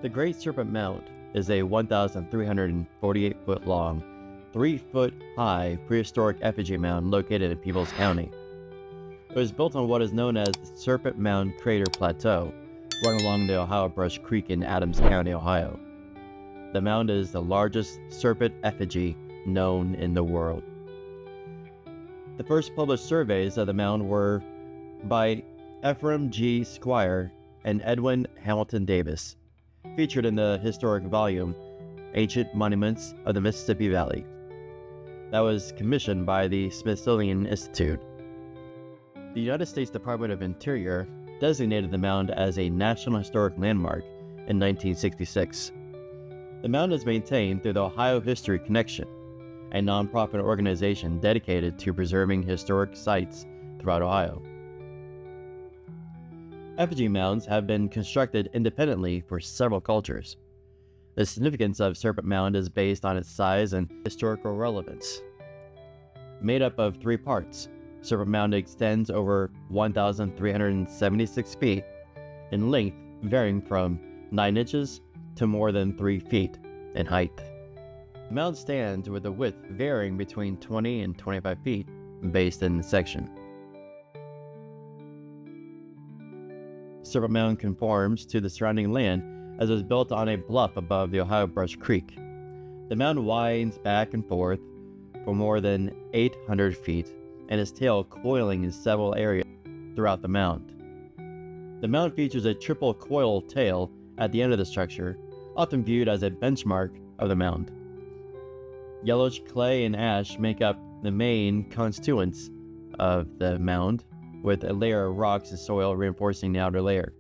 The Great Serpent Mound is a 1,348-foot long, 3-foot high prehistoric effigy mound located in Peebles County. It was built on what is known as the Serpent Mound Crater Plateau, running along the Ohio Brush Creek in Adams County, Ohio. The mound is the largest serpent effigy known in the world. The first published surveys of the mound were by Ephraim G. Squier and Edwin Hamilton Davis, featured in the historic volume Ancient Monuments of the Mississippi Valley, that was commissioned by the Smithsonian Institution. The United States Department of Interior designated the mound as a National Historic Landmark in 1966. The mound is maintained through the Ohio History Connection, a nonprofit organization dedicated to preserving historic sites throughout Ohio. Effigy mounds have been constructed independently for several cultures. The significance of Serpent Mound is based on its size and historical relevance. Made up of 3 parts, Serpent Mound extends over 1,376 feet in length, varying from 9 inches to more than 3 feet in height. The mound stands with a width varying between 20 and 25 feet based in the section. Serpent Mound conforms to the surrounding land as it was built on a bluff above the Ohio Brush Creek. The mound winds back and forth for more than 800 feet and its tail coiling in several areas throughout the mound. The mound features a triple coil tail at the end of the structure, often viewed as a benchmark of the mound. Yellowish clay and ash make up the main constituents of the mound, with a layer of rocks and soil reinforcing the outer layer.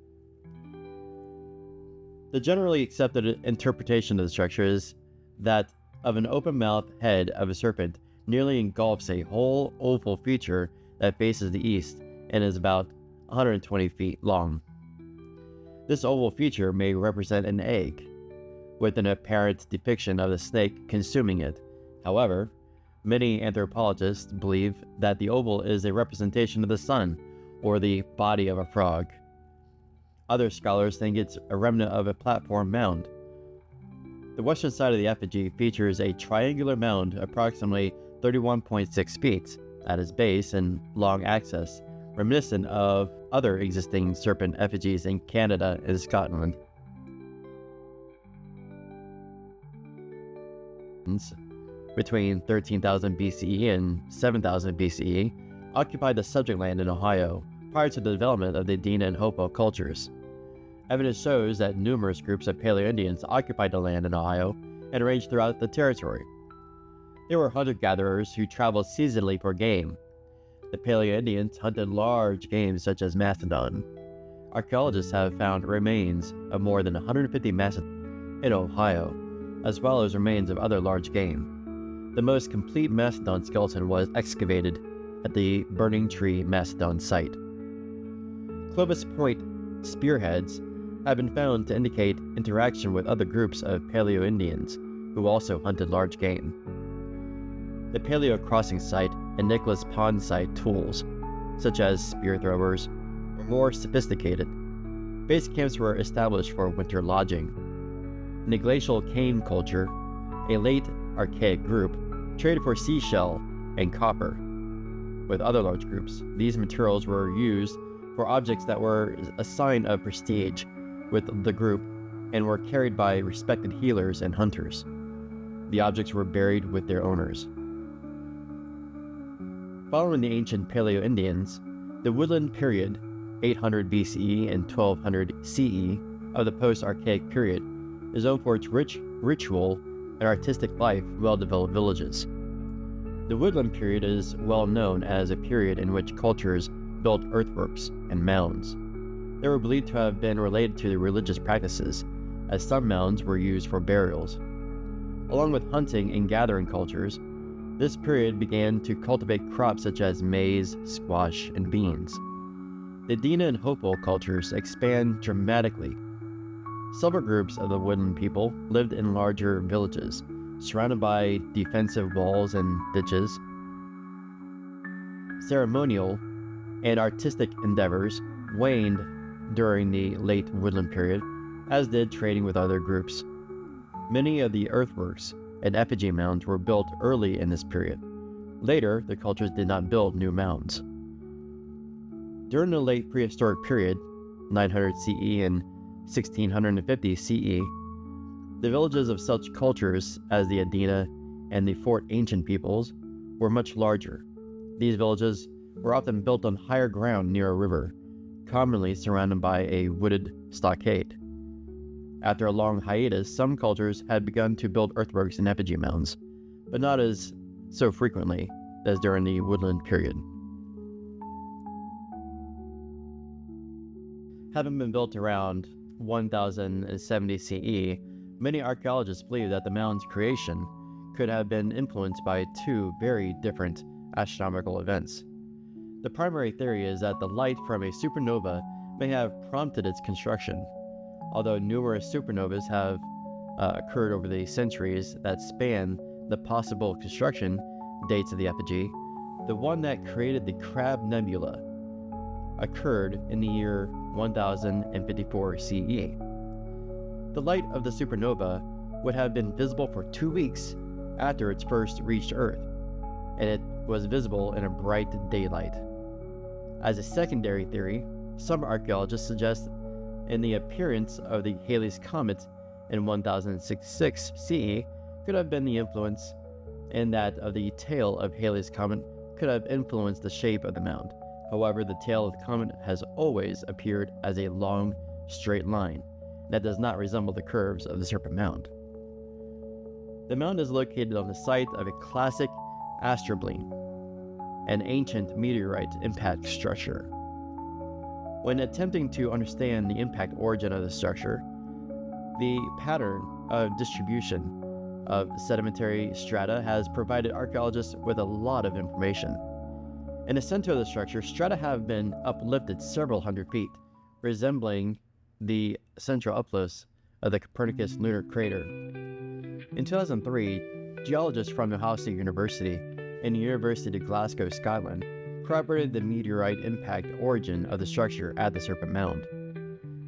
The generally accepted interpretation of the structure is that of an open-mouthed head of a serpent nearly engulfs a whole oval feature that faces the east and is about 120 feet long. This oval feature may represent an egg, with an apparent depiction of the snake consuming it. However, many anthropologists believe that the oval is a representation of the sun or the body of a frog. Other scholars think it's a remnant of a platform mound. The western side of the effigy features a triangular mound approximately 31.6 feet at its base and long axis, reminiscent of other existing serpent effigies in Canada and Scotland. Between 13,000 BCE and 7,000 BCE, occupied the subject land in Ohio prior to the development of the Dina and Hopo cultures. Evidence shows that numerous groups of Paleo-Indians occupied the land in Ohio and ranged throughout the territory. They were hunter-gatherers who traveled seasonally for game. The Paleo-Indians hunted large game such as mastodon. Archaeologists have found remains of more than 150 mastodon in Ohio, as well as remains of other large game. The most complete mastodon skeleton was excavated at the Burning Tree Mastodon site. Clovis Point spearheads have been found to indicate interaction with other groups of Paleo-Indians who also hunted large game. The Paleo Crossing site and Nicholas Pond site tools, such as spear throwers, were more sophisticated. Base camps were established for winter lodging. In the glacial cane culture, a late archaic group traded for seashell and copper. With other large groups, these materials were used for objects that were a sign of prestige with the group and were carried by respected healers and hunters. The objects were buried with their owners. Following the ancient Paleo-Indians, the woodland period, 800 BCE and 1200 CE, of the post-archaic period, is known for its rich ritual and artistic life of well-developed villages. The woodland period is well known as a period in which cultures built earthworks and mounds. They were believed to have been related to the religious practices, as some mounds were used for burials. Along with hunting and gathering cultures, this period began to cultivate crops such as maize, squash, and beans. The Dina and Hopo cultures expand dramatically. Several groups of the woodland people lived in larger villages, surrounded by defensive walls and ditches. Ceremonial and artistic endeavors waned during the late woodland period as did trading with other groups. Many of the earthworks and effigy mounds were built early in this period. Later, the cultures did not build new mounds. During the late prehistoric period, 900 CE and 1650 CE, the villages of such cultures as the Adena and the Fort Ancient peoples were much larger. These villages were often built on higher ground near a river, commonly surrounded by a wooded stockade. After a long hiatus, some cultures had begun to build earthworks and effigy mounds, but not as so frequently as during the woodland period. Having been built around 1070 CE, many archaeologists believe that the mound's creation could have been influenced by two very different astronomical events. The primary theory is that the light from a supernova may have prompted its construction. Although numerous supernovas have occurred over the centuries that span the possible construction dates of the effigy, the one that created the Crab Nebula occurred in the year 1054 CE. The light of the supernova would have been visible for 2 weeks after it first reached Earth, and it was visible in a bright daylight. As a secondary theory, some archaeologists suggest in the appearance of the Halley's Comet in 1066 CE could have been the influence, and that of the tail of Halley's Comet could have influenced the shape of the mound. However, the tail of the comet has always appeared as a long, straight line that does not resemble the curves of the Serpent Mound. The mound is located on the site of a classic astrobleme, an ancient meteorite impact structure. When attempting to understand the impact origin of the structure, the pattern of distribution of sedimentary strata has provided archaeologists with a lot of information. In the center of the structure, strata have been uplifted several hundred feet, resembling the central uplifts of the Copernicus lunar crater. In 2003, geologists from Ohio State University and the University of Glasgow, Scotland, corroborated the meteorite impact origin of the structure at the Serpent Mound.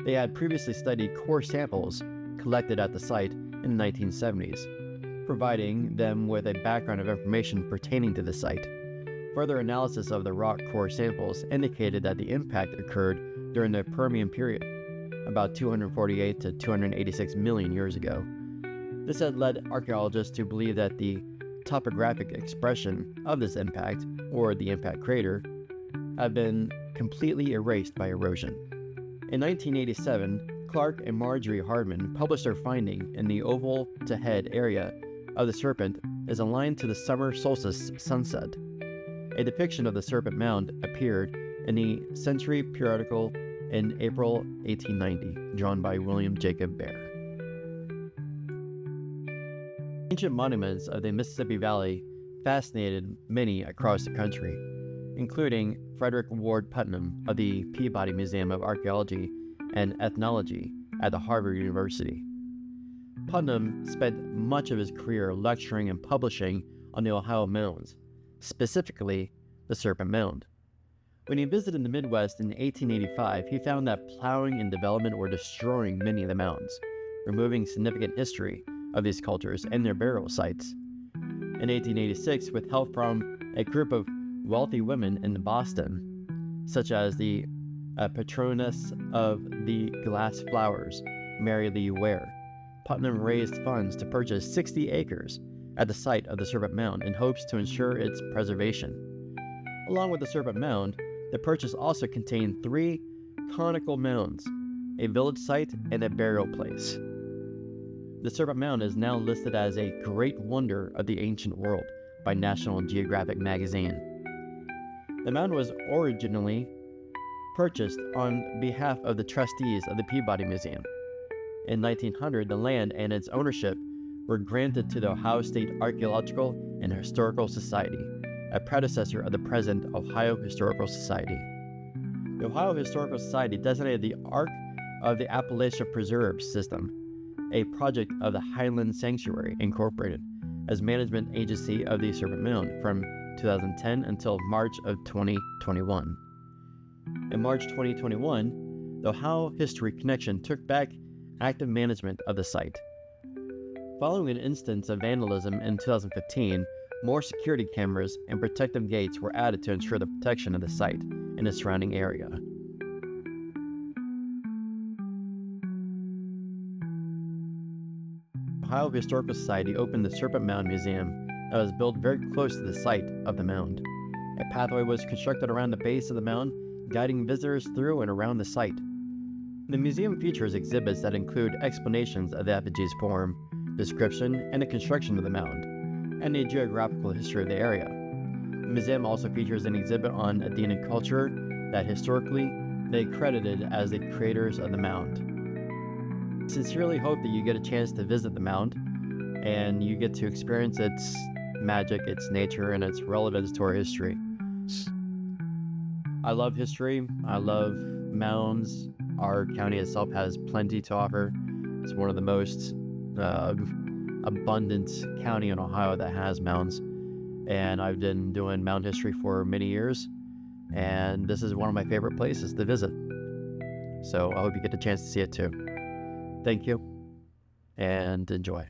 They had previously studied core samples collected at the site in the 1970s, providing them with a background of information pertaining to the site. Further analysis of the rock core samples indicated that the impact occurred during the Permian period, about 248 to 286 million years ago. This had led archaeologists to believe that the topographic expression of this impact, or the impact crater, had been completely erased by erosion. In 1987, Clark and Marjorie Hardman published their finding in the oval to head area of the serpent is aligned to the summer solstice sunset. A depiction of the Serpent Mound appeared in the Century periodical in April 1890, drawn by William Jacob Bear. Ancient monuments of the Mississippi Valley fascinated many across the country, including Frederick Ward Putnam of the Peabody Museum of Archaeology and Ethnology at the Harvard University. Putnam spent much of his career lecturing and publishing on the Ohio Mounds, specifically the Serpent Mound. When he visited the Midwest in 1885, he found that plowing and development were destroying many of the mounds, removing significant history of these cultures and their burial sites. In 1886, with help from a group of wealthy women in Boston, such as the patroness of the glass flowers, Mary Lee Ware, Putnam raised funds to purchase 60 acres at the site of the Serpent Mound in hopes to ensure its preservation. Along with the Serpent Mound, the purchase also contained 3 conical mounds, a village site, and a burial place. The Serpent Mound is now listed as a Great Wonder of the Ancient World by National Geographic magazine. The mound was originally purchased on behalf of the trustees of the Peabody Museum. In 1900, the land and its ownership were granted to the Ohio State Archaeological and Historical Society, a predecessor of the present Ohio Historical Society. The Ohio Historical Society designated the Ark of the Appalachia Preserve System, a project of the Highland Sanctuary Incorporated, as management agency of the Serpent Mound from 2010 until March of 2021. In March 2021, the Ohio History Connection took back active management of the site. Following an instance of vandalism in 2015, more security cameras and protective gates were added to ensure the protection of the site and the surrounding area. Ohio Historical Society opened the Serpent Mound Museum that was built very close to the site of the mound. A pathway was constructed around the base of the mound, guiding visitors through and around the site. The museum features exhibits that include explanations of the effigy's form, description, and the construction of the mound, and the geographical history of the area. The museum also features an exhibit on Edwin culture that historically they credited as the creators of the mound. I sincerely hope that you get a chance to visit the mound and you get to experience its magic, its nature, and its relevance to our history. I love history. I love mounds. Our county itself has plenty to offer. It's one of the most abundant county in Ohio that has mounds. And I've been doing mound history for many years. And this is one of my favorite places to visit. So I hope you get the chance to see it too. Thank you, and enjoy.